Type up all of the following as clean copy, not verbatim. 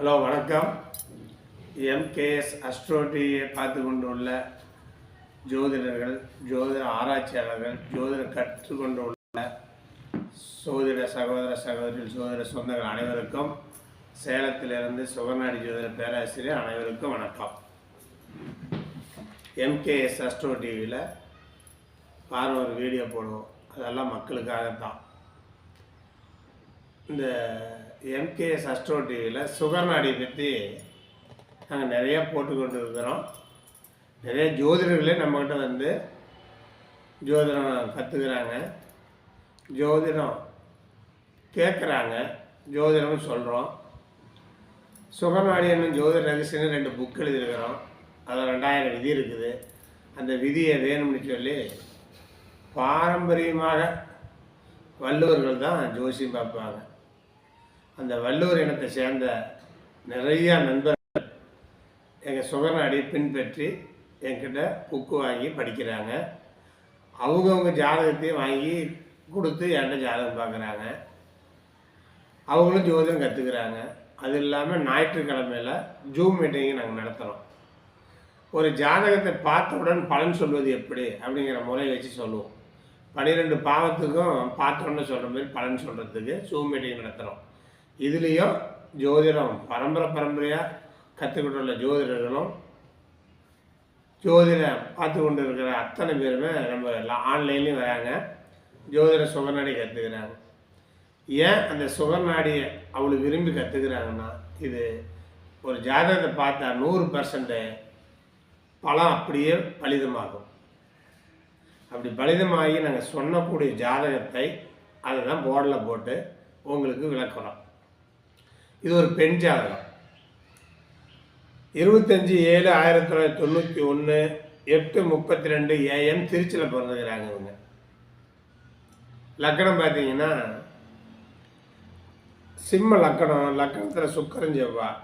Hello வணக்கம். MKS astro டிவியை பார்த்து கொண்டுள்ள ஜோதிடர்கள், ஜோதிட ஆராய்ச்சியாளர்கள், ஜோதிடம் கற்றுக்கொண்டு உள்ள ஜோதிட சகோதர சகோதரிகள், ஜோதிட சொந்தங்கள் அனைவருக்கும் சேலத்திலிருந்து சுகநாடி ஜோதிட பேராசிரியர் அனைவருக்கும் வணக்கம். எம்கேஎஸ் அஸ்ட்ரோ டிவியில் ஒரு வீடியோ போடுவோம். அதெல்லாம் மக்களுக்காகத்தான். இந்த எம்கேஎஸ் அஸ்ட்ரோ டிவியில் சுகர் நாடியை பற்றி நாங்கள் நிறையா போட்டுக்கொண்டு இருக்கிறோம். நிறைய ஜோதிடர்களே நம்மக்கிட்ட வந்து ஜோதிடம் கற்றுக்கிறாங்க, ஜோதிடம் கேட்குறாங்க, ஜோதிடம்னு சொல்கிறோம். சுகர் நாடி என்னும் ஜோதிட ரகசியம்னு 2 புக் எழுதியிருக்கிறோம். அதில் 2000 விதி இருக்குது. அந்த விதியை வேணும்னு சொல்லி பாரம்பரியமாக வள்ளுவர்கள் தான் ஜோசியம் பார்ப்பாங்க. அந்த வள்ளுவர் இனத்தை சேர்ந்த நிறையா நண்பர்கள் எங்கள் சுகநாடியை பின்பற்றி என்கிட்ட புக்கு வாங்கி படிக்கிறாங்க. அவங்கவுங்க ஜாதகத்தையும் வாங்கி கொடுத்து என்கிட்ட ஜாதகம் பார்க்குறாங்க. அவங்களும் ஜோதிடம் கற்றுக்கிறாங்க. அது இல்லாமல் ஞாயிற்றுக்கிழமையில் ஜூம் மீட்டிங்கை நாங்கள் நடத்துகிறோம். ஒரு ஜாதகத்தை பார்த்தவுடன் பலன் சொல்வது எப்படி அப்படிங்கிற முறையை வச்சு சொல்லுவோம். 12 பாவத்துக்கும் பார்த்தோன்னு சொல்கிற மாதிரி பலன் சொல்கிறதுக்கு ஜூம் மீட்டிங் நடத்துகிறோம். இதுலேயும் ஜோதிடம் பரம்பரையாக கற்றுக்கிட்டுள்ள ஜோதிடர்களும் ஜோதிடம் பார்த்து கொண்டு இருக்கிற அத்தனை பேருமே நம்ம ஆன்லைன்லேயும் வராங்க. ஜோதிட சுகநாடி கற்றுக்கிறாங்க. ஏன் அந்த சுகநாடியை அவ்வளோ விரும்பி கற்றுக்கிறாங்கன்னா, இது ஒரு ஜாதகத்தை பார்த்தா 100% பலம் அப்படியே பலிதமாகும். அப்படி பலிதமாகி நாங்கள் சொன்னக்கூடிய ஜாதகத்தை அதை தான் போர்டில் போட்டு உங்களுக்கு விளக்குறோம். இது ஒரு பெண் ஜாதகம். 25/7/1991 8:32 AM திருச்சியில் பிறந்துக்கிறாங்க. இவங்க லக்கணம் பார்த்தீங்கன்னா சிம்ம லக்கணம். லக்கணத்தில் சுக்கிரன் செவ்வாய்,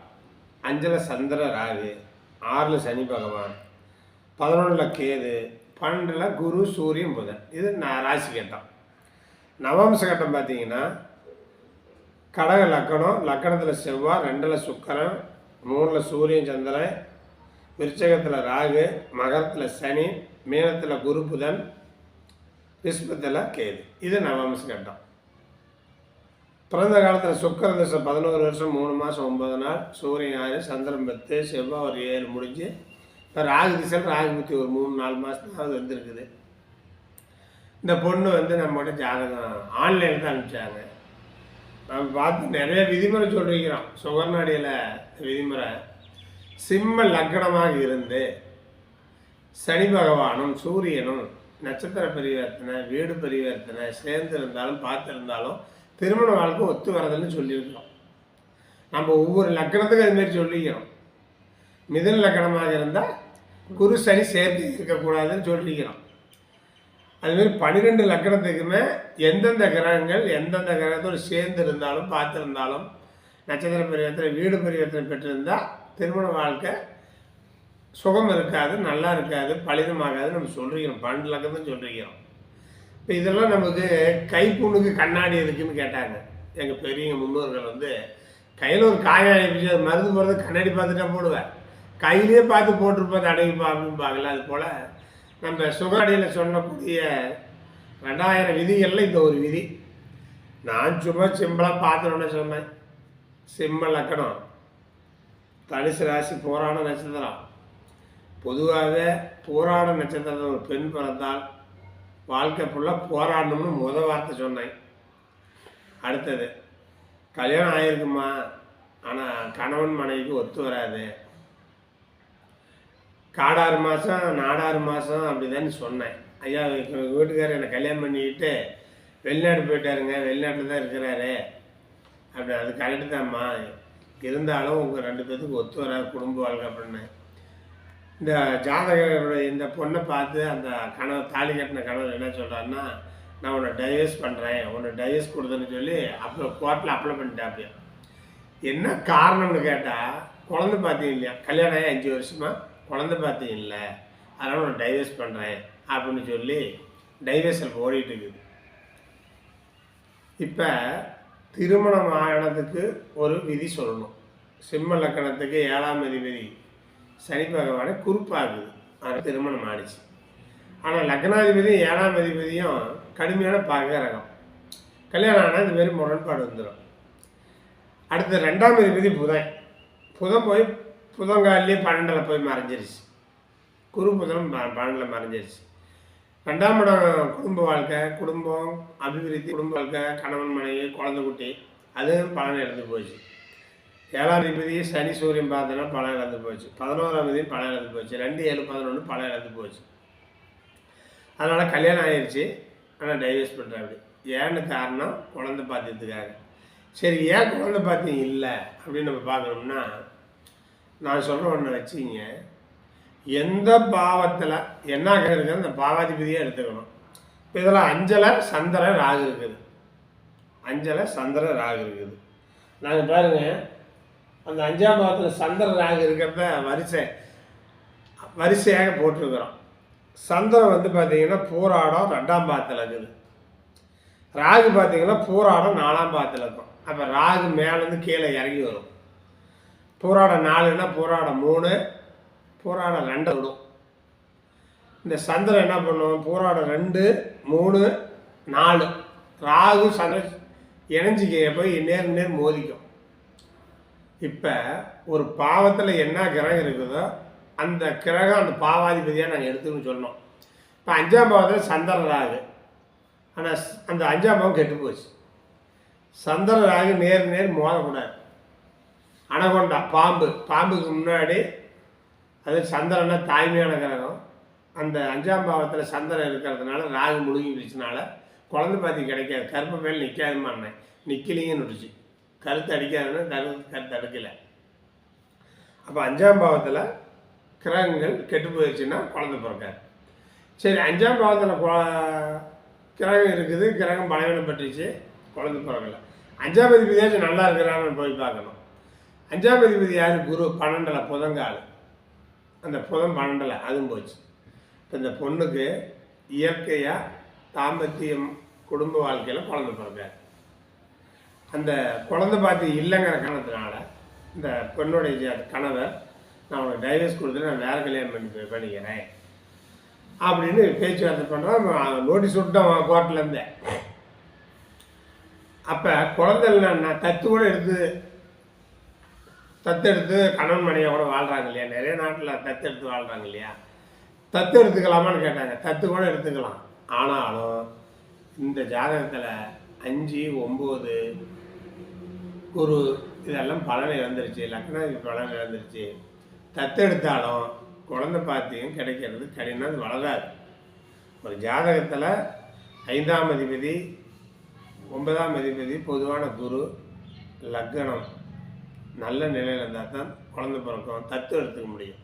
5ல் சந்திர ராகு, 6ல் சனி பகவான், 11ல் கேது, 12ல் குரு சூரியன் புதன். இது ராசி கட்டம். நவம்ச கட்டம் பார்த்தீங்கன்னா கடக லக்கணம். லக்கணத்தில் செவ்வாய், 2ல் சுக்கிரன், 3ல் சூரியன் சந்திரன், விருச்சகத்தில் ராகு, மகரத்தில் சனி, மீனத்தில் குரு புதன், ரிஷபத்தில் கேது. இது நவம்ச கட்டம். பிறந்த காலத்தில் சுக்கிர தசை 11 வருஷம் 3 மாதம் 9 நாள், சூரியன் 6, சந்திரன் 10, செவ்வாய் ஒரு 7 முடிஞ்சு, இப்போ ராகு திசையில் ராகு புத்தி ஒரு 3-4 மாதத்தாவது வந்துருக்குது. இந்த பொண்ணு வந்து நம்மகிட்ட ஜாதகம் ஆன்லைனில் தான் அனுப்பிச்சாங்க. நம்ம பார்த்து நிறைய விதிமுறை சொல்லியிருக்கிறோம். சுகநாடியில் விதிமுறை சிம்ம லக்கணமாக இருந்து சனி பகவானும் சூரியனும் நட்சத்திர பரிவர்த்தனை, வீடு பரிவர்த்தனை சேர்ந்து இருந்தாலும் பார்த்துருந்தாலும் திருமண வாழ்க்கை ஒத்து வரதுன்னு சொல்லியிருக்கிறோம். நம்ம ஒவ்வொரு லக்கணத்துக்கும் அதுமாரி சொல்லிக்கிறோம். மிதுன லக்கணமாக இருந்தால் குரு சனி சேர்த்து இருக்கக்கூடாதுன்னு சொல்லிக்கிறோம். அதுமாரி 12 லக்கணத்துக்குமே எந்தெந்த கிரகங்கள் எந்தெந்த கிரகத்தோடு சேர்ந்து இருந்தாலும் பார்த்துருந்தாலும் நட்சத்திர பரிவர்த்தனை, வீடு பரிவர்த்தனை பெற்றிருந்தால் திருமண வாழ்க்கை சுகம் இருக்காது, நல்லா இருக்காது, பலிதமாகாது நம்ம சொல்லிக்கிறோம். 12 லக்கணம் சொல்லிக்கிறோம். இப்போ இதெல்லாம் நமக்கு கைப்புண்ணுக்கு கண்ணாடி இருக்குதுன்னு கேட்டாங்க எங்கள் பெரிய முன்னோர்கள். வந்து கையில் ஒரு காயாயிடுச்சு, அது மருந்து போடுறது கண்ணாடி பார்த்துட்டா போடுவேன், கையிலே பார்த்து போட்டிருப்பது அடையுப்பா அப்படின்னு பார்க்கல. அது போல் நம்ம சுகநாடியில் சொல்லக்கூடிய 2000 விதிகளில் இந்த ஒரு விதி நான் சும்மா சிம்பிளாக பார்த்தோன்னே சொன்னேன். சிம்ம லக்கணம், தனுசு ராசி, போராட நட்சத்திரம். பொதுவாகவே போராட நட்சத்திரத்தில் ஒரு பெண் பிறந்தால் வாழ்க்கை ஃபுல்லாக போராடணும்னு வார்த்தை சொன்னேன். அடுத்தது கல்யாணம் ஆகிருக்குமா, ஆனால் கணவன் மனைவிக்கு ஒத்து வராது, காடாறு மாதம் நாடாறு மாதம் அப்படி தான் சொன்னேன். ஐயா வீட்டுக்காரர் என்னை கல்யாணம் பண்ணிக்கிட்டு வெளிநாடு போயிட்டாருங்க, வெளிநாட்டில் தான் இருக்கிறாரு அப்படி. அது கரெக்டு தான்மா, இருந்தாலும் உங்கள் 2 பேர்த்துக்கு ஒத்து வராது குடும்ப வாழ்க்கை அப்படின்னு. இந்த ஜாதகருடைய இந்த பொண்ணை பார்த்து அந்த கணவர், தாலி கட்டின கணவர் என்ன சொல்கிறாருன்னா, நான் உன்னை டைவர்ஸ் பண்ணுறேன், உன்னை டைவர்ஸ் கொடுத்தேன்னு சொல்லி அப்புறம் கோர்ட்டில் அப்ளை பண்ணிட்டேன். அப்படியே என்ன காரணம்னு கேட்டால், குழந்தை பார்த்தீங்க இல்லையா, கல்யாணம் ஆகி 5 வருஷமாக குழந்தை பார்த்தீங்க இல்லை, அதனால் நான் டைவர்ஸ் பண்ணுறேன் அப்படின்னு சொல்லி டைவர்ஸில் ஓடிட்டு இருக்குது. இப்போ திருமணம் ஆனதுக்கு ஒரு விதி சொல்லணும். சிம்ம லக்கணத்துக்கு 7ஆம் அதிபதி சனி பகவானை குறுப்பாகுது. ஆனால் திருமணம் ஆயிடுச்சு. ஆனால் லக்னாதிபதி 7ஆம் அதிபதியும் கடுமையான பகை ரகம். கல்யாணம் ஆனால் இந்த மாரி முரண்பாடு வந்துடும். அடுத்து 2ஆம் அதிபதி புதன். புதன் போய் புதங்காலிலே 12ல் போய் மறைஞ்சிருச்சு. குரு புதன் 12ல் மறைஞ்சிருச்சு. 2ஆம் இடம் குடும்ப வாழ்க்கை, குடும்பம், அபிவிருத்தி, குடும்ப வாழ்க்கை, கணவன் மனைவி, குழந்தை குட்டி, அதுவும் பலன் இழந்து போச்சு. 7ஆம் அதிபதி சனி சூரியன் பார்த்தோன்னா பலன் இழந்து போச்சு. 11ஆம் அதிபதி பலன் இழந்து போச்சு. 2, 7, 11 பலன் இழந்து போச்சு. அதனால் கல்யாணம் ஆயிடுச்சு. ஆனால் டைவர்ஸ் பண்ணுறாப்படி. ஏன்னு காரணம் குழந்தை பாத்தியத்துக்காக. சரி, ஏன் குழந்தை பாத்தியம் இல்லை அப்படின்னு நம்ம பார்க்கணும்னா, நான் சொல்கிற ஒன்று வச்சுங்க. எந்த பாவத்தில் என்ன இருக்குது அந்த பாவாதிபதியாக எடுத்துக்கணும். இப்போ இதில் 5ல் சந்திர ராகு இருக்குது. 5ல் சந்திர ராகு இருக்குது. நாங்கள் பாருங்கள், அந்த 5ஆம் பாவத்தில் சந்திர ராகு இருக்கிறத வரிசையாக போட்டிருக்கிறோம். சந்திரன் வந்து பார்த்திங்கன்னா பூராடம் 2ஆம் பாவத்தில் இருக்குது. ராகு பார்த்திங்கன்னா பூராடம் 4ஆம் பாவத்தில் இருக்கும். அப்போ ராகு மேலேருந்து கீழே இறங்கி வரும். பூராடம் 4ன்னா பூராடம் 3, பூராடம் 2 விடும். இந்த சந்திரன் என்ன பண்ணுவோம், பூராடம் 2, 3, 4 ராகு சந்திரன் இணைஞ்சிக்க போய் நேர் மோதிக்கும். இப்போ ஒரு பாவத்தில் என்ன கிரகம் இருக்குதோ அந்த கிரகம் அந்த பாவாதிபதியாக நாங்கள் எடுத்துக்கணும்னு சொன்னோம். இப்போ 5ஆம் பாவத்தில் சந்திர ராகு. ஆனால் அந்த 5ஆம் பாவம் கெட்டு போச்சு. சந்திர ராகு நேர் மோதக்கூடாது. அனகொண்டா பாம்புக்கு முன்னாடி, அது சந்திரனா தாய்மையான கிரகம். அந்த 5ஆம் பாவத்தில் சந்திரன் இருக்கிறதுனால ராகு முழுங்கி பிடிச்சனால குழந்தை பாத்தி கிடைக்காது. கருப்பு மேல் நிற்காதுமா அண்ணன், நிற்கலிங்கன்னு விட்டுச்சு. கருத்து அடிக்காதுன்னா கருத்து அடுக்கலை. அப்போ 5ஆம் பாவத்தில் கிரகங்கள் கெட்டு போயிடுச்சுன்னா குழந்தை பிறக்காது. சரி, 5ஆம் பாவத்தில் கிரகம் இருக்குது, கிரகம் பலவீனம் பட்டுச்சு, குழந்தை பிறக்கலை. 5ஆம் அதிபதியாச்சும் நல்லா இருக்கிறான்னு போய் பார்க்கணும். 5ஆம் அதிபதி யார்? குரு 12ல் புதங்கால். அந்த புதன் 12ல் அதுவும் போச்சு. இப்போ இந்த பொண்ணுக்கு இயற்கையாக தாம்பத்தியம் குடும்ப வாழ்க்கையில் குழந்தை பிறக்காது. அந்த குழந்தை பார்த்து இல்லைங்கிற காரணத்தினால இந்த பெண்ணுடைய கணவர், நான் உனக்கு டைவர்ஸ் கொடுத்துட்டு நான் வேறு கல்யாணம் பண்ணிக்கிறேன் அப்படின்னு பேச்சுவார்த்தை பண்ணுறான். நோட்டீஸ் விட்டான் கோர்ட்லேருந்து. அப்போ குழந்தை இல்லைன்னா தத்தெடுத்து கணவன் மனைவியாக கூட வாழ்கிறாங்க இல்லையா, நிறைய நாட்டில் தத்தெடுத்து வாழ்கிறாங்க இல்லையா. தத்து எடுத்துக்கலாமான்னு கேட்டாங்க. தத்து கூட எடுத்துக்கலாம். ஆனாலும் இந்த ஜாதகத்தில் 5, 9 குரு இதெல்லாம் பலனை இழந்துருச்சு. லக்னாதிபதி பலனை இழந்துருச்சு. தத்தெடுத்தாலும் குழந்தை பாத்தியம் கிடைக்கிறது கடினம், அது வளராது. ஒரு ஜாதகத்தில் 5ஆம் அதிபதி 9ஆம் அதிபதி பொதுவான குரு லக்னம் நல்ல நிலையில் இருந்தால் தான் குழந்தை பிறக்கும், தத்து எடுத்துக்க முடியும்.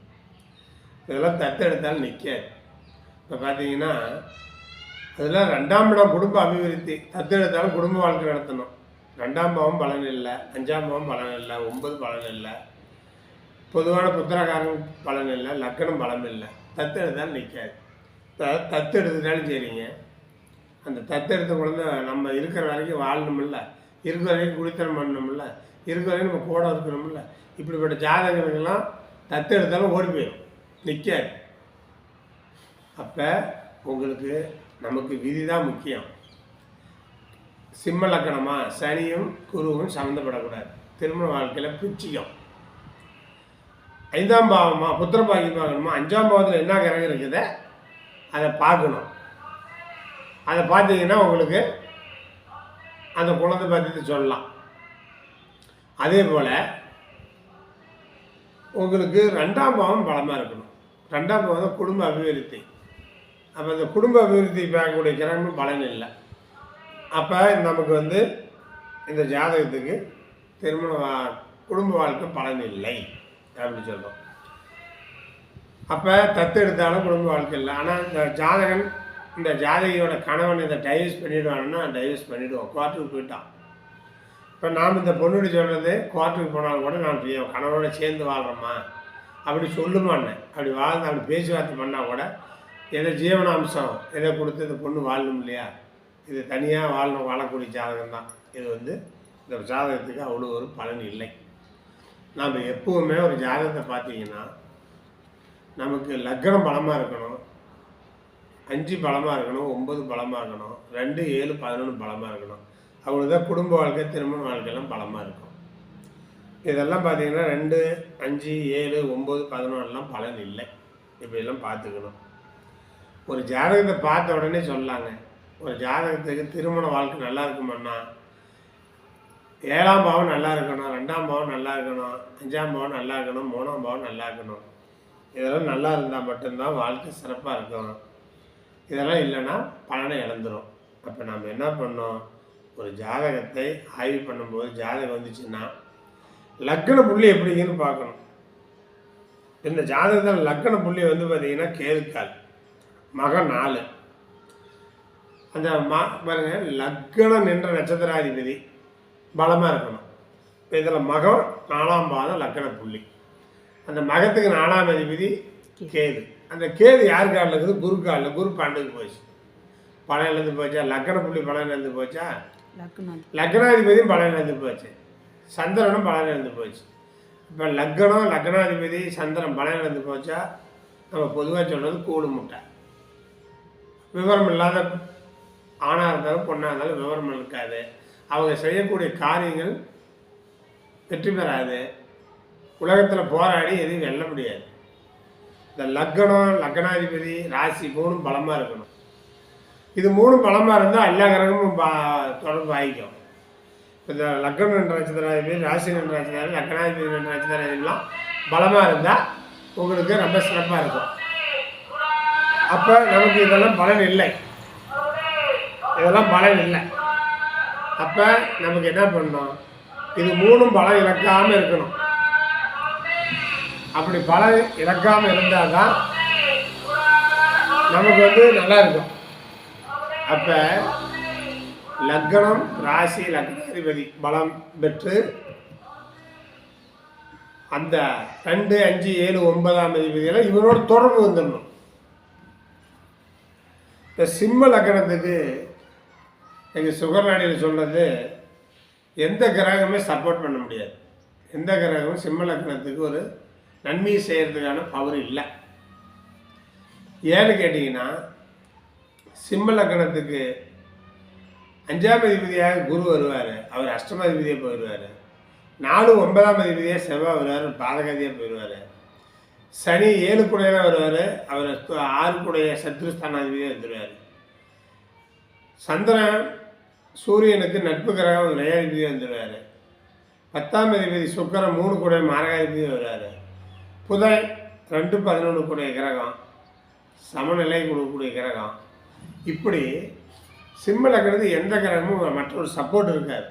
இதெல்லாம் தத்து எடுத்தாலும் நிற்காது. இப்போ பார்த்தீங்கன்னா அதெல்லாம் 2ஆம் இடம் குடும்ப அபிவிருத்தி. தத்து எடுத்தாலும் குடும்ப வாழ்க்கை நடத்தணும். 2ஆம் பாவம் பலன் இல்லை, 5ஆம் பாவம் பலன் இல்லை, 9 பலன் இல்லை, பொதுவான புத்திரகாரன் பலன் இல்லை, லக்கணம் பலன் இல்லை. தத்து எடுத்தாலும் நிற்காது. தத்து எடுத்துட்டாலும் சரிங்க, அந்த தத்து எடுத்த குழந்தை நம்ம இருக்கிற வரைக்கும் வாழணுமில்ல, இருக்கிற வரைக்கும் குடித்தனம் பண்ணணுமில்ல, இருக்கிற வரைக்கும் நம்ம கூட இருக்கணுமில்ல. இப்படிப்பட்ட ஜாதகங்கள்லாம் தத்து எடுத்தாலும் ஓடி போயிடும், நிற்காது. அப்போ உங்களுக்கு நமக்கு விதி தான் முக்கியம். சிம்ம லக்கணமாக சனியும் குருவும் சம்மந்தப்படக்கூடாது. திருமண வாழ்க்கையில் பிச்சிக்கும். 5ஆம் பாவமா புத்திர பாக்கியம் பார்க்கணுமா, 5ஆம் பாவத்தில் என்ன கிரகம் இருக்குது அதை பார்க்கணும். அதை பார்த்தீங்கன்னா உங்களுக்கு அந்த குழந்தை பாத்தியத்தை சொல்லலாம். அதே போல் உங்களுக்கு 2ஆம் பாவம் பலமாக இருக்கணும். 2ஆம் பாவம் குடும்ப அபிவிருத்தி. அப்போ இந்த குடும்ப அபிவிருத்தி பார்க்கக்கூடிய கிரகமும் பலன் இல்லை. அப்போ நமக்கு இந்த ஜாதகத்துக்கு குடும்ப வாழ்க்கை பலன் இல்லை அப்படின்னு சொல்கிறோம். அப்போ தத்து எடுத்தாலும் குடும்ப வாழ்க்கை இல்லை. ஆனால் இந்த ஜாதகியோட கணவன் இதை டைவர்ஸ் பண்ணிவிடுவாங்கன்னா டைவர்ஸ் பண்ணிவிடுவோம், கோர்ட்டுக்கு போயிட்டான். இப்போ நாம் இந்த பொண்ணுடி சொல்கிறது, கோர்ட்டுக்கு போனாலும் கூட நான் கணவனோட சேர்ந்து வாழ்கிறோம்மா அப்படி சொல்லுமான்னேன். அப்படி வாழ்ந்து அப்படி பேச்சுவார்த்தை பண்ணால் கூட எதை ஜீவனாம்சம் எதை கொடுத்து இந்த பொண்ணு வாழணும் இல்லையா, இது தனியாக வாழக்கூடிய ஜாதகம் தான். இது இந்த ஜாதகத்துக்கு அவ்வளோ ஒரு பலன் இல்லை. நாம் எப்பவுமே ஒரு ஜாதகத்தை பார்த்தீங்கன்னா நமக்கு லக்னம் பலமாக இருக்கணும், 5 பலமாக இருக்கணும், 9 பலமாக இருக்கணும், 2, 7, 11 பலமாக இருக்கணும். அவ்வளோதான் குடும்ப வாழ்க்கை, திருமண வாழ்க்கையெல்லாம் பலமாக இருக்கும். இதெல்லாம் பார்த்தீங்கன்னா 2, 5, 7, 9, 11 பலன் இல்லை. இப்படியெல்லாம் பார்த்துக்கணும். ஒரு ஜாதகத்தை பார்த்த உடனே சொல்லலாங்க, ஒரு ஜாதகத்துக்கு திருமண வாழ்க்கை நல்லா இருக்குமான்னா 7ஆம் பாவம் நல்லா இருக்கணும், 2ஆம் பாவம் நல்லா இருக்கணும், 5ஆம் பாவம் நல்லா இருக்கணும், 3ஆம் பாவம் நல்லா இருக்கணும். இதெல்லாம் நல்லா இருந்தால் மட்டும்தான் வாழ்க்கை சிறப்பாக இருக்கும். இதெல்லாம் இல்லைன்னா பலனை இழந்துடும். அப்போ நம்ம என்ன பண்ணோம், ஒரு ஜாதகத்தை ஆய்வு பண்ணும்போது ஜாதகம் வந்துச்சுன்னா லக்ன புள்ளி எப்படிங்கன்னு பார்க்கணும். இந்த ஜாதகத்தில் லக்ன புள்ளி வந்து பார்த்தீங்கன்னா கேதுக்கால், மகம் 4. அந்த பாருங்க, லக்னம் நின்ற நட்சத்திராதிபதி பலமாக இருக்கணும். இப்போ இதில் மகம் 4ஆம் பாதம் லக்ன புள்ளி. அந்த மகத்துக்கு 4ஆம் அதிபதி கேது. அந்த கேது யார் காலில் இருக்குது, குரு காலில். குரு 12க்கு போச்சு, பலன் இழந்து போச்சா. லக்ன புள்ளி பலன் இழந்து போச்சா, லக்னாதிபதியும் பலன் இழந்து போச்சு, சந்திரனும் பலன் இழந்து போச்சு. இப்போ லக்னம், லக்னாதிபதி, சந்திரன் பலன் இழந்து போச்சா, நம்ம பொதுவாக சொல்கிறது கூடு முட்டை. விவரம் இல்லாத ஆணாக இருந்தாலும் பொண்ணாக இருந்தாலும் விவரம் இருக்காது. அவங்க செய்யக்கூடிய காரியங்கள் வெற்றி பெறாது. உலகத்தில் போராடி எதையும் வெல்ல முடியாது. இந்த லக்னம், லக்னாதிபதி, ராசி 3 பலமாக இருக்கணும். இது 3 பலமாக இருந்தால் எல்லா கிரகமும் தொடர்பு ஆகிக்கும். இந்த லக்னம் என்ற நட்சத்திராதிபதி, ராசி என்ற நட்சத்திரம், லக்னாதிபதி என்ற நட்சத்திராதிபதிலாம் பலமாக இருந்தால் உங்களுக்கு ரொம்ப சிறப்பாக இருக்கும். அப்போ நமக்கு இதெல்லாம் பலன் இல்லை, இதெல்லாம் பலன் இல்லை. அப்போ நமக்கு என்ன பண்ணணும், இது 3 பலம் இழக்காமல் இருக்கணும். அப்படி பலன் இழக்காமல் இருந்தால் தான் நமக்கு வந்து நல்லா இருக்கும். அப்போ லக்னம், ராசி, லக்னாதிபதி பலம் பெற்று அந்த 2, 5, 7, 9ஆம் அதிபதியெல்லாம் இவரோட தொடர்பு வந்துடணும். இந்த சிம்ம லக்னத்துக்கு எங்கள் சுகர்நாடியில் சொல்கிறது, எந்த கிரகமே சப்போர்ட் பண்ண முடியாது. எந்த கிரகமும் சிம்ம லக்னத்துக்கு ஒரு நன்மையை செய்கிறதுக்கான பவர் இல்லை. ஏன்னு கேட்டிங்கன்னா, சிம்ம லக்னத்துக்கு 5ஆம் அதிபதியாக குரு வருவார், அவர் அஷ்டமாதிபதியாக போயிடுவார். 4, 9ஆம் அதிபதியாக செவ்வாய் வருவார், பாதகாதியாக போயிடுவார். சனி 7 கூடையாக வருவார், அவர் 6 கூடைய சத்ருஸ்தானாதிபதியாக வந்துடுவார். சந்திரன் சூரியனுக்கு நட்பு கிரகம் விளையாதிபதியாக வந்துடுவார். 10ஆம் அதிபதி சுக்கிரன் 3 கூடைய மாரகாதிபதியாக வருவார். புதன் 2, 11 கூடிய கிரகம், சமநிலை கொடுக்கக்கூடிய கிரகம். இப்படி சிம்ம லக்னத்துக்கு எந்த கிரகமும் மற்றொரு சப்போர்ட் இருக்காது.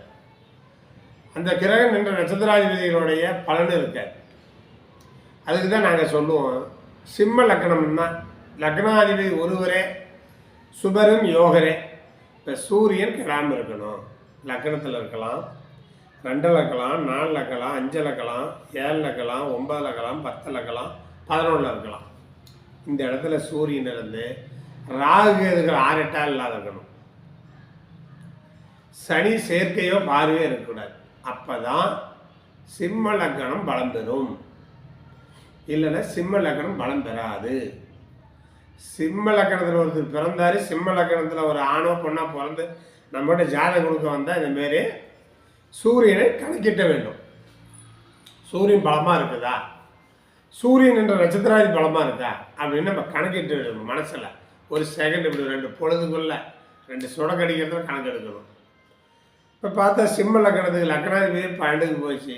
அந்த கிரகம் என்ற நட்சத்திராதிபதிகளுடைய பலன் இருக்காது. அதுக்கு தான் நாங்கள் சொல்லுவோம், சிம்ம லக்னம்னா லக்னாதிபதி ஒருவரே, சுபரும் யோகரே. இப்போ சூரியன் கெடாமல் இருக்கணும். லக்னத்தில் இருக்கலாம், 2 இருக்கலாம், 4 இருக்கலாம், 5 இருக்கலாம், 7 இருக்கலாம், 9 இருக்கலாம், 10 இருக்கலாம், 11 இருக்கலாம். இந்த இடத்துல சூரியன் இருந்து ராகு எதுகள் 6, 8 இல்லாத இருக்கணும். சனி சேர்க்கையோ பார்வையோ இருக்கக்கூடாது. அப்போ தான் சிம்ம லக்னம் பலம் பெறும். இல்லைன்னா சிம்ம லக்னம் பலம் பெறாது. சிம்ம லக்னத்தில் ஒருத்தர் பிறந்தார், சிம்ம லக்னத்தில் ஒரு ஆணோ பொண்ணா பிறந்து நம்மகிட்ட ஜாதகம் கொடுக்க வந்தால் இந்தமாரி சூரியனை கணக்கிட்ட வேண்டும். சூரியன் பலமாக இருக்குதா, சூரியன் என்ற நட்சத்திராதி பலமாக இருக்கா அப்படின்னு நம்ம கணக்கிட்டு விடணும். மனசில் ஒரு செகண்ட் இப்படி 2 பொழுதுக்குள்ள 2 சுடக்கடிக்கிறதுல கணக்கு எடுக்கணும். இப்போ பார்த்தா சிம்ம லக்னத்துக்கு லக்னாதிபதி 12க்கு போச்சு,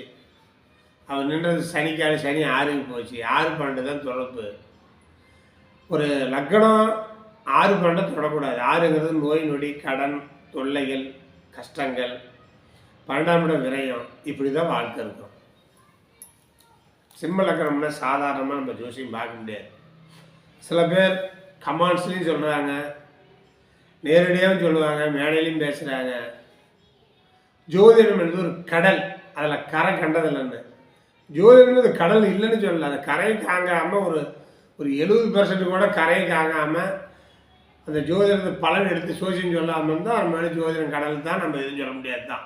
அவர் நின்றது சனிக்கால, சனி 6க்கு போச்சு. 6, 12 தான் தொடர்பு. ஒரு லக்னம் 6, 12 தொடக்கூடாது. 6ங்கிறது நோய் நொடி, கடன் தொல்லைகள், கஷ்டங்கள், 12ஆம் இடம் விரயம். இப்படி தான் வாழ்க்கை இருக்கும். சிம்ம லக்னம்னா சாதாரணமாக நம்ம ஜோசியம் பார்க்க முடியாது. சில பேர் கமெண்ட்ஸ்லையும் சொல்கிறாங்க, நேரடியாகவும் சொல்லுவாங்க, மேடையிலையும் பேசுகிறாங்க. ஜோதிடம் என்பது ஒரு கடல், அதில் கரை கண்டதில்லைன்னு. ஜோதிடம்னு கடல் இல்லைன்னு சொல்லலை, அந்த கரையை காங்காமல் ஒரு 70% கூட கரையை காங்காமல் அந்த ஜோதிடத்தை பலன் எடுத்து சோசியம் சொல்லாமல் இருந்தால் அது மாதிரி ஜோதிடம் கடல் தான், நம்ம எதுவும் சொல்ல முடியாது தான்.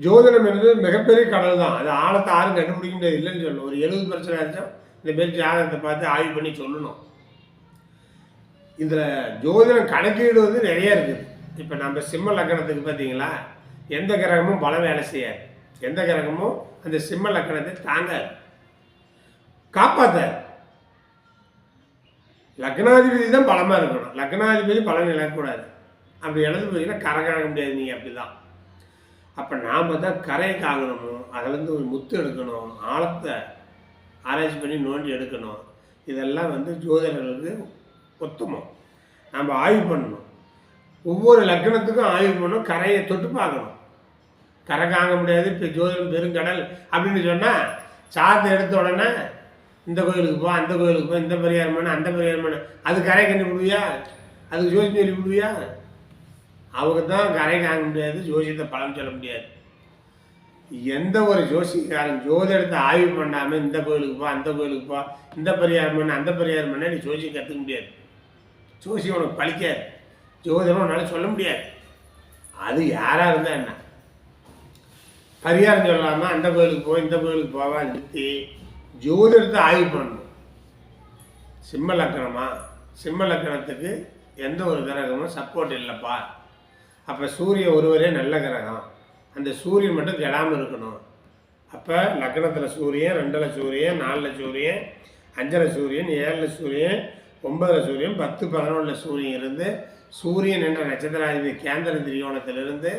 ஜோதிடம் என்பது மிகப்பெரிய கடல் தான். அது ஆழத்தை யாரும் கண்டுபிடிக்க முடியாது, இல்லைன்னு சொல்லணும். ஒரு 70% ஆச்சும் இந்த பேர் ஜாதகத்தை பார்த்து ஆய்வு பண்ணி சொல்லணும். இதில் ஜோதிடம் கணக்கீடு வந்து நிறைய இருக்குது. இப்போ நம்ம சிம்ம லக்கணத்துக்கு பார்த்தீங்களா, எந்த கிரகமும் பலம் வேலை செய்யாது. எந்த கிரகமும் அந்த சிம்ம லக்கணத்தை தாங்காது, காப்பாற்றாது. லக்னாதிபதி தான் பலமாக இருக்கணும். லக்னாதிபதி பலன் இழக்கக்கூடாது. அப்படி இழந்து போயிங்கன்னா கரை காண முடியாது. நீங்கள் அப்படி தான். அப்போ நாம் தான் கரையை காக்கணும். அதிலேருந்து ஒரு முத்து எடுக்கணும், ஆழத்தை ஆராய்ச்சி பண்ணி நோண்டி எடுக்கணும். இதெல்லாம் வந்து ஜோதிடர்களுக்கு உத்தமம். நம்ம ஆய்வு பண்ணணும். ஒவ்வொரு லக்கணத்துக்கும் ஆய்வு பண்ணணும். கரையை தொட்டு பார்க்கணும். கரை காங்க முடியாது. இப்போ ஜோதிடம் பெருங்கடல் அப்படின்னு சொன்னால் சாதத்தை எடுத்த உடனே இந்த கோயிலுக்கு போ, அந்த கோயிலுக்கு போ, இந்த பரிகாரம் பண்ண, அந்த பரிகாரம் பண்ண, அது கரை கண்டுபிடுவியா? அதுக்கு ஜோசி சொல்லி விடுவியா? அவங்க தான் கரை காங்க முடியாது, ஜோசியத்தை பலன் சொல்ல முடியாது. எந்த ஒரு ஜோசிக்காரன் ஜோதிடத்தை ஆய்வு பண்ணாமல் இந்த கோயிலுக்கு போ, அந்த கோயிலுக்கு போ, இந்த பரிகாரம் பண்ண, அந்த பரிகாரம் பண்ண, நீ ஜோசியம் கற்றுக்க முடியாது. ஜோசியம் உனக்கு பழிக்காது. ஜோதிடம் உன்னால் சொல்ல முடியாது. அது யாராக இருந்தால் என்ன? பரிகாரம் சொல்லாமல் அந்த கோயிலுக்கு போ, இந்த கோயிலுக்கு போவா நிறுத்தி ஜோதிடத்தை ஆய்வு பண்ணணும். சிம்ம லக்கணமா, சிம்ம லக்கணத்துக்கு எந்த ஒரு கிரகமும் சப்போர்ட் இல்லைப்பா. அப்போ சூரியன் ஒருவரே நல்ல கிரகம். அந்த சூரியன் மட்டும் கெடாமல் இருக்கணும். அப்போ லக்கணத்தில் சூரியன், 2ல் சூரியன், 4ல் சூரியன், 5ல் சூரியன், 7ல் சூரியன், 9ல் சூரியன், 10, 11ல் சூரியன் இருந்து சூரியன் என்ற நட்சத்திராதிபதி கேந்திர திரியோணத்திலிருந்து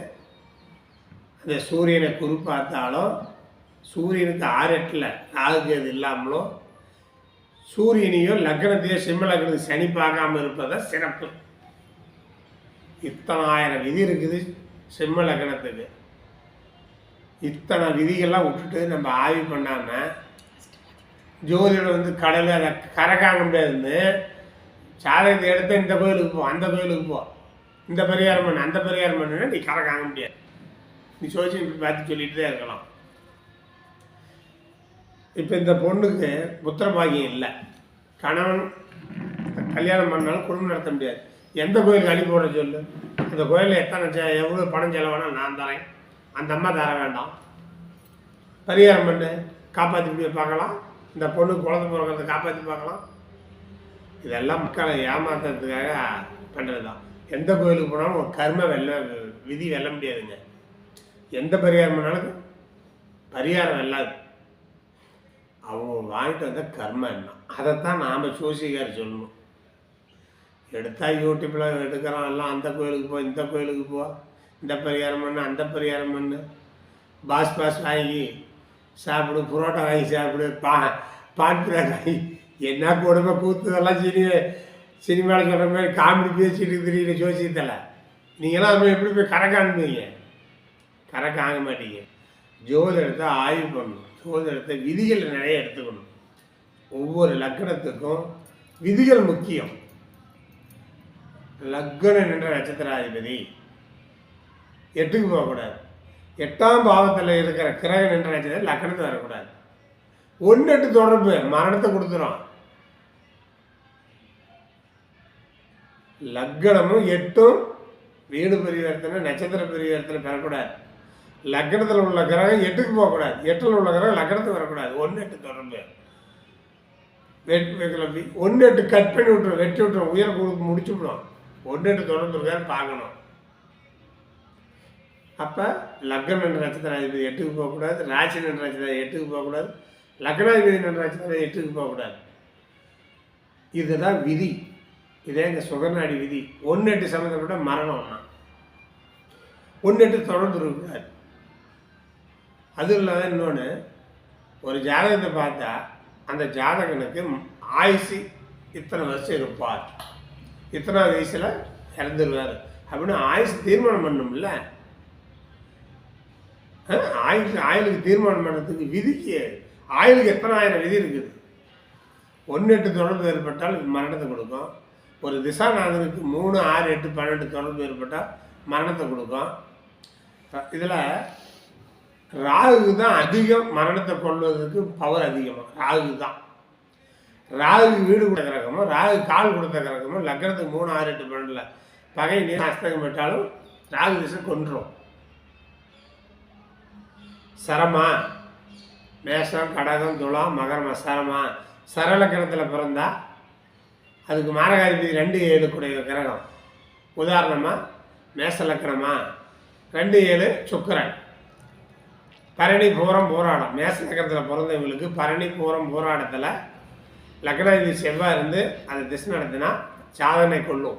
அந்த சூரியனை குறிப்பார்த்தாலும் சூரியனுக்கு 6, 8ல் ராகுக்கு அது இல்லாமலும் சூரியனையோ லக்னத்தையோ சிம்ம லக்னத்துக்கு சனி பார்க்காமல் இருப்பதான் சிறப்பு. இத்தனை 1000 விதி இருக்குது சிம்ம லக்னத்துக்கு. இத்தனை விதிகள்லாம் விட்டுட்டு நம்ம ஆய்வு பண்ணாமல் ஜோதிடம் வந்து கடலை அதை கரை காக்க முடியாதுன்னு சாதகத்தை எடுத்து இந்த கோயிலுக்கு போ, அந்த கோயிலுக்கு போ, இந்த பரிகாரம் பண்ணு, அந்த பரிகாரம் பண்ணுன்னா நீ கரை காக்க முடியாது. நீ சோசியம் இப்படி பார்த்து சொல்லிட்டு தான் இருக்கலாம். இப்போ இந்த பொண்ணுக்கு புத்திர பாக்கியம் இல்லை. கணவன் கல்யாணம் பண்ணாலும் குடும்பம் நடத்த முடியாது. எந்த கோயிலுக்கு அனுப்பி போட சொல்லு? அந்த கோயிலில் எவ்வளோ பணம் செலவானா நான் தரேன், அந்த அம்மா தர வேண்டாம். பரிகாரம் பண்ணு, காப்பாற்றி போய் பார்க்கலாம். இந்த பொண்ணுக்கு குழந்தை பிறக்கிறத காப்பாற்றி பார்க்கலாம். இதெல்லாம் மக்களை ஏமாத்துறதுக்காக பண்ணுறது தான். எந்த கோயிலுக்கு போனாலும் ஒரு கர்ம விதி வெல்ல முடியாதுங்க. எந்த பரிகாரம் பண்ணாலும் பரிகாரம் வெல்லாது. அவங்க வாங்கிட்டு வந்த கர்மம் என்ன, அதைத்தான் நாம் சோசிக்கார் சொல்லணும். எடுத்தால் யூடியூப்பில் எடுக்கிறோம் எல்லாம். அந்த கோயிலுக்கு போ, இந்த கோயிலுக்கு போ, இந்த பரிகாரம் பண்ணு, அந்த பரிகாரம் பண்ணு, பாஸ் வாங்கி சாப்பிடு, புரோட்டா வாங்கி சாப்பிடு, பாட்டு வாங்கி என்ன கொடுமை கூத்துதெல்லாம் சினிமாவில் சொல்கிற மாதிரி காமெடி பேசிட்டு இருக்கிறீங்க ஜோசியத்தில். நீங்களாம் அது எப்படி போய் கரை காணுவீங்க? கரை காண மாட்டீங்க. ஜோதிடத்தை ஆய்வு பண்ணணும். ஜோதிடத்தை விதிகள் நிறைய எடுத்துக்கணும். ஒவ்வொரு லக்கணத்துக்கும் விதிகள் முக்கியம். லக்னம் என்ற நட்சத்திராதிபதி 8க்கு போகக்கூடாது. 8ஆம் பாவத்தில் இருக்கிற கிரகம் என்ற நட்சத்திரம் லக்கணத்தை வரக்கூடாது. 1-8 தொடர்பு மரணத்தை கொடுத்துரும். லக்னமும் 8ம் வீடு பரிவர்த்தனை, நட்சத்திர பரிவர்த்தனை பெறக்கூடாது. லக்னத்தில் உள்ள கிரகம் 8க்கு போகக்கூடாது. 8ல் உள்ள கிரகம் லக்னத்துக்கு வரக்கூடாது. 1-8 தொடர்பு 1-8 கட் பண்ணி விட்டுரும், வெட்டி விட்டுரும், உயர் கொடுத்து முடிச்சு விடும். 1-8 தொடர்பு இருக்காரு பார்க்கணும். அப்போ லக்னம் என்ற நட்சத்திராதிபதி 8க்கு போகக்கூடாது. ராசி என்ற நட்சத்திரம் 8க்கு போகக்கூடாது. லக்னாதிபதி என்ற நட்சத்திரம் 8க்கு போகக்கூடாது. இதுதான் விதி. இதே இந்த சுகநாடி விதி. 1-8 சம்மந்தப்பட்ட மரணம்னா 1-8 தொடர்ந்து இருக்கக்கூடாது. அது இல்லாத இன்னொன்று, ஒரு ஜாதகத்தை பார்த்தா அந்த ஜாதகனுக்கு ஆயுசு இத்தனை வருஷம் இருப்பார், இத்தனாவது வயசில் இறந்துருவார் அப்படின்னு ஆயுசு தீர்மானம் பண்ணணும்ல. ஆயுளுக்கு தீர்மானம் பண்ணுறதுக்கு விதிக்கு ஆயுளுக்கு எத்தனை 1000 விதி இருக்குது. 1-8 தொடர்பு ஏற்பட்டால் மரணத்தை கொடுக்கும். ஒரு திசாநாதனுக்கு 3, 6, 8, 12 தொடர்பு ஏற்பட்டால் மரணத்தை கொடுக்கும். இதில் ராகு தான் அதிகம் மரணத்தை கொள்வதற்கு பவர் அதிகமாக. ராகு தான். ராகு வீடு கொடுத்த கிரகமோ, ராகு கால் கொடுத்த கிரகமோ லக்னத்துக்கு 3, 6, 8, 12 பகை நீர் அஸ்தகம் பெற்றாலும் ராகு திசை கொன்றும். சரமா, மேஷம், கடகம், துலாம், மகரமா, சரமா. சரலக்கணத்தில் பிறந்தா அதுக்கு மாரகாதிபதி 2 7 கிரகம். உதாரணமாக மேஷ லக்கணமா 2 7 சுக்கிரன். பரணி பூரம் போராடம். மேஷ லக்கணத்தில் பிறந்தவங்களுக்கு பரணி பூரம் போராட்டத்தில் லக்னாதிபதி செவ்வாய் இருந்து அதை திசை நடத்தினா சாதனை கொள்ளும்.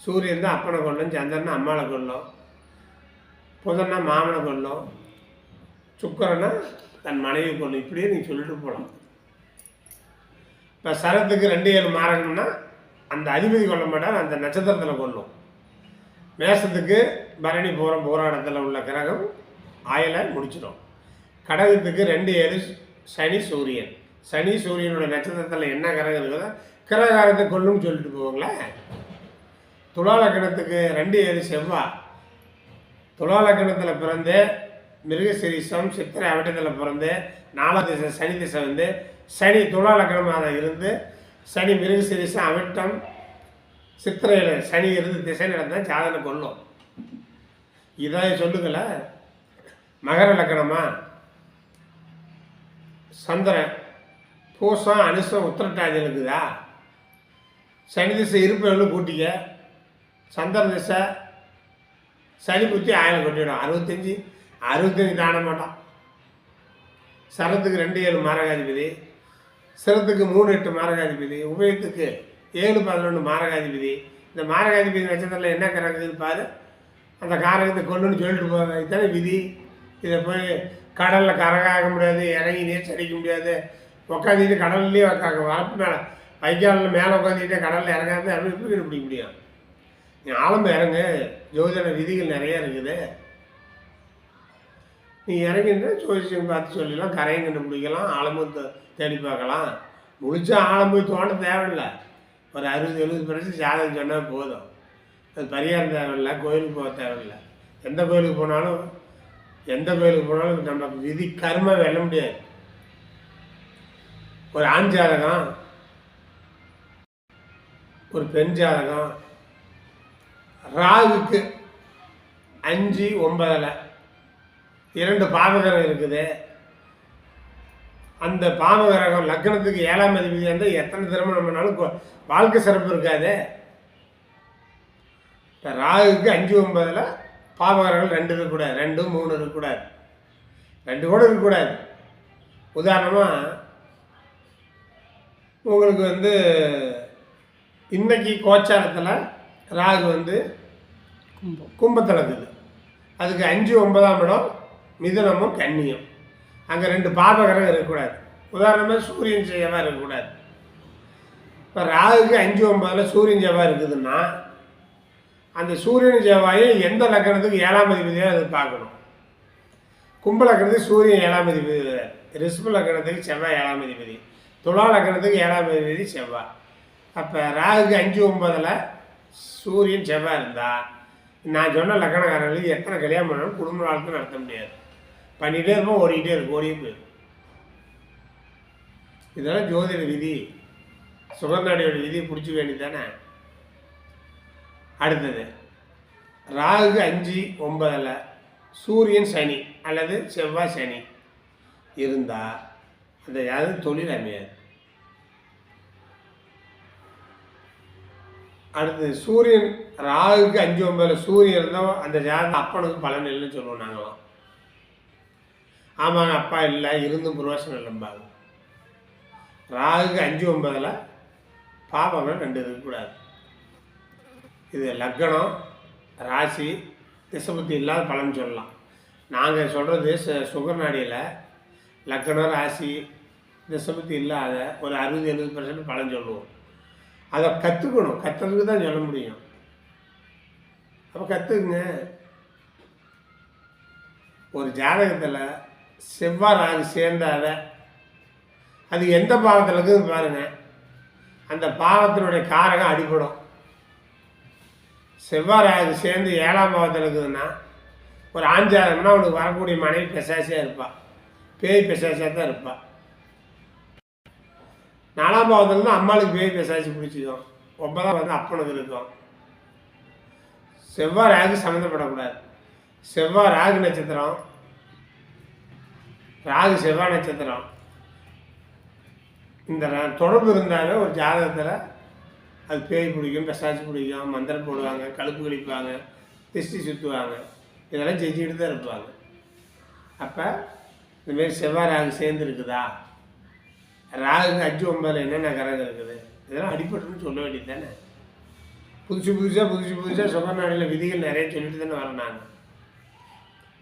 சூரியன் தான் அப்பனை கொள்ளும், சந்திரன் அம்மாவை கொள்ளும், புதன்னா மாமனை கொள்ளும், சுக்கரனை தன் மனைவி கொள்ளும். இப்படியே நீங்கள் சொல்லிட்டு போகலாம். இப்போ சரத்துக்கு 2 7 மாறணும்னா அந்த அதிபதி கொள்ள மாட்டார், அந்த நட்சத்திரத்தில் கொள்ளும். மேஷத்துக்கு பரணி பூரம் போராட்டத்தில் உள்ள கிரகம் ஆயலை முடிச்சிடும். கடகத்துக்கு 2 7 சனி சூரியன். சனி சூரியனோட நட்சத்திரத்தில் என்ன கிரகம் இருக்குதோ கிரகாரத்தை கொல்லும்னு சொல்லிட்டு போவாங்களே. துலா லக்கணத்துக்கு 2 7 செவ்வாய். துலா லக்கணத்தில் பிறந்து மிருகசிரீசம் சித்திரை அவட்டத்தில் பிறந்து 4ஆம் திசை சனி திசை வந்து சனி துலா லக்கணமாக இருந்து சனி மிருகசிரீசம் அவிட்டம் சித்திரையில் சனி இருந்து திசை நடந்தால் சாதனை கொள்ளும். இதான் சொல்லுங்கள. மகர லக்கணமா சந்திரன் பூசம் அனுசம் உத்திரட்டாதி இருக்குதா. சனி திசை இருப்பவர்களும் கூட்டிக்க. சந்திர திசை சனி புத்தி 1000 கொட்டிடும். 65 தாண்ட மாட்டான். சரத்துக்கு 2 7 மாரகாதிபதி, சிரத்துக்கு 3 8 மாரகாதிபதி, உபயத்துக்கு 7 11 மாரகாதிபதி. இந்த மாரகாதிபதி நட்சத்திரத்தில் என்ன கிரகம் இருப்பார், அந்த காரகத்தை கொண்டுன்னு சொல்லிட்டு போவாங்க. இத்தனை விதி. இதை போய் கடலில் கரகாக முடியாது, இறங்கி நீச்சல் அடிக்க முடியாது, உட்காந்துக்கிட்டு கடல்லையே வரப்பு மேலே வைக்காலில் மேலே உட்காந்துக்கிட்டே கடலில் இறங்காது அப்படி எப்படி கண்டுபிடிக்க முடியும்? நீ ஆழம்பு இறங்கு. ஜோதிட விதிகள் நிறையா இருக்குது. நீ இறங்கின்ற ஜோதிஷம் பார்த்து சொல்லிடலாம், கரையும் கண்டுபிடிக்கலாம், ஆழமும் தேடி பார்க்கலாம். முழிச்சா ஆழம் போய் தோண்ட தேவையில்லை. ஒரு 60 70% ஜாதகம் சொன்னால் போதும். அது பரிகாரம் தேவையில்லை, கோயிலுக்கு போக தேவையில்லை. எந்த கோயிலுக்கு போனாலும் நம்ம விதி கர்ம வெல்ல முடியாது. ஒரு ஆண் ஜாதகம், ஒரு பெண் ஜாதகம், ராகுக்கு 5 9 2 பாவகிரகம் இருக்குது. அந்த பாவகிரகம் லக்னத்துக்கு 7ஆம் அதிபதி இருந்தால் எத்தனை திருமணம் பண்ணாலும் வாழ்க்கை சிறப்பு இருக்காது. ராகுக்கு 5 9 பாவகிரகம் 2 இருக்கக்கூடாது, 2 3 இருக்கக்கூடாது, 2 கூட இருக்கக்கூடாது. உதாரணமாக உங்களுக்கு இன்னைக்கு கோச்சாரத்தில் ராகு கும்பத்தில் இருக்குது. அதுக்கு 5 9ஆம் இடம் மிதுனமும் கன்னியும். அங்கே 2 பாபகிரகம் இருக்கக்கூடாது. உதாரணமாக சூரியன் செவ்வாய் இருக்கக்கூடாது. இப்போ ராகுக்கு 5 9 சூரியன் செவ்வாய் இருக்குதுன்னா அந்த சூரியன் செவ்வாயை எந்த லக்கணத்துக்கு 7ஆம் அதிபதியாக அது பார்க்கணும். கும்ப லக்கணத்துக்கு சூரியன் 7ஆம் அதிபதி, ரிஷப லக்கணத்துக்கு செவ்வாய் 7ஆம் அதிபதி, துலா லக்கணத்துக்கு 7ஆம் அதிபதி செவ்வாய். அப்போ ராகுக்கு 5 9 சூரியன் செவ்வாய் இருந்தால் நான் சொன்ன லக்கணக்காரங்களுக்கு எத்தனை கல்யாணம் பண்ணாலும் குடும்ப வாழ்க்கை நடத்த முடியாது. பண்ணிகிட்டே இருப்போம், ஓடிக்கிட்டே இருக்கும், ஓடியே போயிடும். இதெல்லாம் ஜோதிட விதி, சுகர்நாடியோட விதியை பிடிச்சி வேண்டியதானே. அடுத்தது ராகுக்கு 5 9 சூரியன் சனி அல்லது செவ்வாய் சனி இருந்தால் அந்த யாரும் தொழில் அமையாது. அடுத்து சூரியன் ராகுக்கு 5 9 சூரியன் இருந்தால் அந்த ஜாதகம் அப்பனுக்கு பலன் இல்லைன்னு சொல்லுவோம் நாங்களாம். ஆமாங்க, அப்பா இல்லை, இருந்தும் புரோசனம் இல்லைம்பாங்க. ராகுக்கு 5 9 பாவங்கள் 2 இருக்கக்கூடாது. இது லக்னம் ராசி திசபுத்தி இல்லாத பலன் சொல்லலாம். நாங்கள் சொல்கிறது சுகர் நாடியில் லக்னம் ராசி திசபுத்தி இல்லாத ஒரு 60 70% பலன் சொல்லுவோம். அதை கற்றுக்கணும், கற்றுறதுக்கு தான் சொல்ல முடியும். அப்போ கற்றுக்குங்க. ஒரு ஜாதகத்தில் செவ்வாய் ராகு சேர்ந்தாத அது எந்த பாவத்தில் இருக்குதுன்னு பாருங்கள். அந்த பாவத்தினுடைய காரகம் அடிப்படும். செவ்வாய் ராகு சேர்ந்து 7ஆம் பாவத்தில் இருக்குதுன்னா ஒரு ஆண் ஜாதகம்னா அவனுக்கு வரக்கூடிய மனைவி பிசாசியாக இருப்பாள், பேய் பிசாசியாக தான் இருப்பாள். 4ஆம் பாவத்தில் தான் அம்மாளுக்கு பேய் பிசாசி பிடிச்சிக்கும். 9ஆம் அப்பனுக்கு இருக்கும். செவ்வாய் ராகு சம்மந்தப்படக்கூடாது. செவ்வாய் ராகு நட்சத்திரம் ராகு செவ்வாய் நட்சத்திரம் இந்த தொடர்பு இருந்தாலே ஒரு ஜாதகத்தில் அது பேய் பிடிக்கும், பெசாச்சு பிடிக்கும், மந்திரம் போடுவாங்க, கழுப்பு கழிப்பாங்க, திருஷ்டி சுற்றுவாங்க, இதெல்லாம் செஞ்சுக்கிட்டு தான் இருப்பாங்க. அப்போ இந்தமாரி செவ்வாய் ராகு சேர்ந்துருக்குதா, ராகுக்கு 5 9 என்னென்ன கிரகம் இருக்குது, இதெல்லாம் அடிப்பட்டுன்னு சொல்ல வேண்டியது தானே. புதுசாக சுகநாடியில் விதிகள் நிறைய சொல்லிட்டு தானே வரோம் நாங்கள்.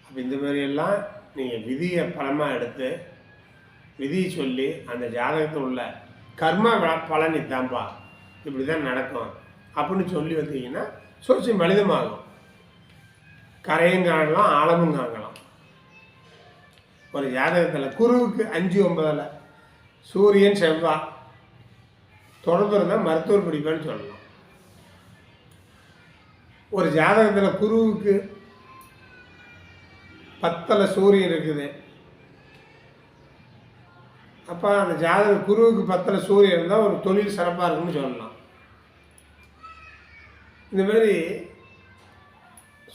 அப்போ இந்த மாதிரியெல்லாம் நீங்கள் விதியை பலமாக எடுத்து விதியை சொல்லி அந்த ஜாதகத்தில் உள்ள கர்ம பலன் இதான்ப்பா, இப்படி தான் நடக்கும் அப்படின்னு சொல்லி வந்தீங்கன்னா சோசியம் மனிதமாகும். கரையும் காணலாம், ஆழமும் காணலாம். ஒரு ஜாதகத்தில் குருவுக்கு 5 9 சூரியன் செவ்வாய் தொடர்பு இருந்தால் மருத்துவர் பிடிப்பேன்னு சொல்லலாம். ஒரு ஜாதகத்தில் குருவுக்கு 10 சூரியன் இருக்குது. அப்போ அந்த ஜாதகம் குருவுக்கு 10 சூரியன் இருந்தால் ஒரு தொழில் சிறப்பாக இருக்குன்னு சொல்லலாம். இந்தமாரி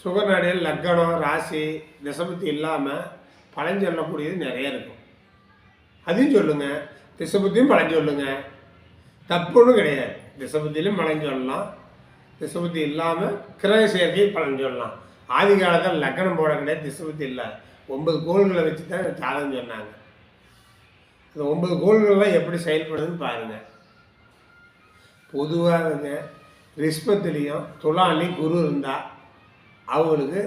சுகநாடியல் லக்கணம் ராசி திசபுத்தி இல்லாமல் பலன் சொல்லக்கூடியது நிறைய இருக்கும். அதையும் சொல்லுங்கள், திசபுத்தியும் பலன் சொல்லுங்கள், தப்புன்னு கிடையாது. திசபுத்தியிலும் பலன் சொல்லலாம், திசபுத்தி இல்லாமல் கிரக சேர்க்கை பலன் சொல்லலாம். ஆதி காலத்தில் லக்கணம் போட கிடையாது, திசபுத்தி இல்லை. 9 கோள்களை வச்சு தான் ஜாதகம் சொன்னாங்க. அந்த 9 கோள்கள்லாம் எப்படி செயல்படுதுன்னு பாருங்கள். பொதுவாக ரிஷ்பத்துலேயும் துலாலையும் குரு இருந்தால் அவங்களுக்கு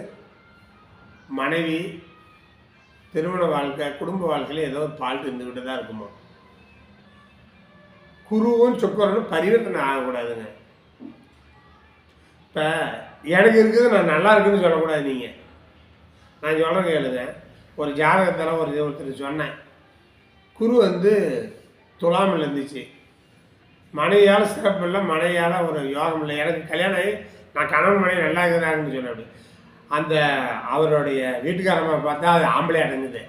மனைவி திருமண வாழ்க்கை குடும்ப வாழ்க்கையில் ஏதோ ஒரு பால்ட்டு இருந்துக்கிட்டு தான் இருக்குமா. குருவும் சுக்கரனும் பரிவர்த்தனை ஆகக்கூடாதுங்க. இப்போ எனக்கு இருக்குது நான் நல்லா இருக்குதுன்னு சொல்லக்கூடாது. நீங்கள் நான் சொல்கிறேன் கேளுங்க. ஒரு ஜாதகத்தில் ஒருத்தர் சொன்னேன், குரு துலாமில் இருந்துச்சு, மனைவியால் சிறப்பு இல்லை, மனைவியால் ஒரு யோகம் இல்லை, எனக்கு கல்யாணம் ஆகி நான் கணவன் மனைவி நல்லா இருக்கிறாங்கன்னு சொன்னேன். அப்படி அந்த அவருடைய வீட்டுக்காரமாக பார்த்தா அது ஆம்பளை அடங்குது.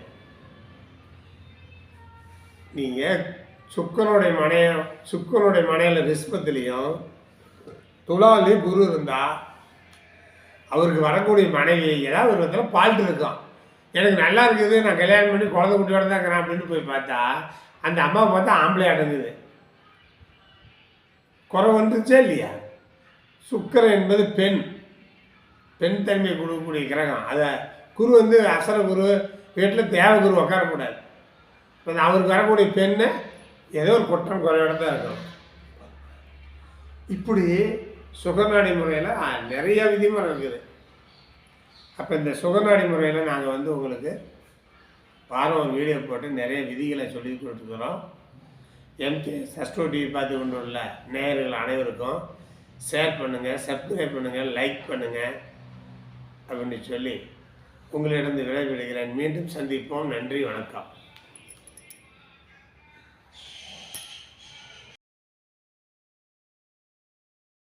நீங்கள் சுக்கரனுடைய மனையில் ரிஷ்பத்துலேயும் துலாலையும் குரு இருந்தால் அவருக்கு வரக்கூடிய மனைவி ஏதாவது ஒரு விதத்தில் பால்ட்டு இருக்கும். எனக்கு நல்லா இருக்குது, நான் கல்யாணம் பண்ணி குழந்தை குட்டியோட தான் இருக்கிறேன் அப்படின்னு போய் பார்த்தா அந்த அம்மாவை பார்த்தா ஆம்பளை அடங்குது. குறை வந்துருச்சா இல்லையா? சுக்கரன் என்பது பெண் தன்மையை கொடுக்கக்கூடிய கிரகம். அதை குரு அசர குரு வீட்டில் தேவ குரு உட்காரக்கூடாது. அவருக்கு வரக்கூடிய பெண்ணை ஏதோ ஒரு குற்றம் குறையோட தான் இருக்கும். இப்படி சுகநாடி முறையில் நிறைய விதிமுறை இருக்குது. அப்போ இந்த சுகநாடி முறையில் நாங்கள் உங்களுக்கு வாரம் ஒரு வீடியோ போட்டு நிறைய விதிகளை சொல்லி கொடுத்துக்கிறோம். எம்கே சஸ்டோ டிவி பார்த்து கொண்டு உள்ள நேயர்கள் அனைவருக்கும் ஷேர் பண்ணுங்கள், சப்ஸ்கிரைப் பண்ணுங்கள், லைக் பண்ணுங்கள் அப்படின்னு சொல்லி உங்களிடம் விடைபெறுகிறேன். மீண்டும் சந்திப்போம். நன்றி, வணக்கம்.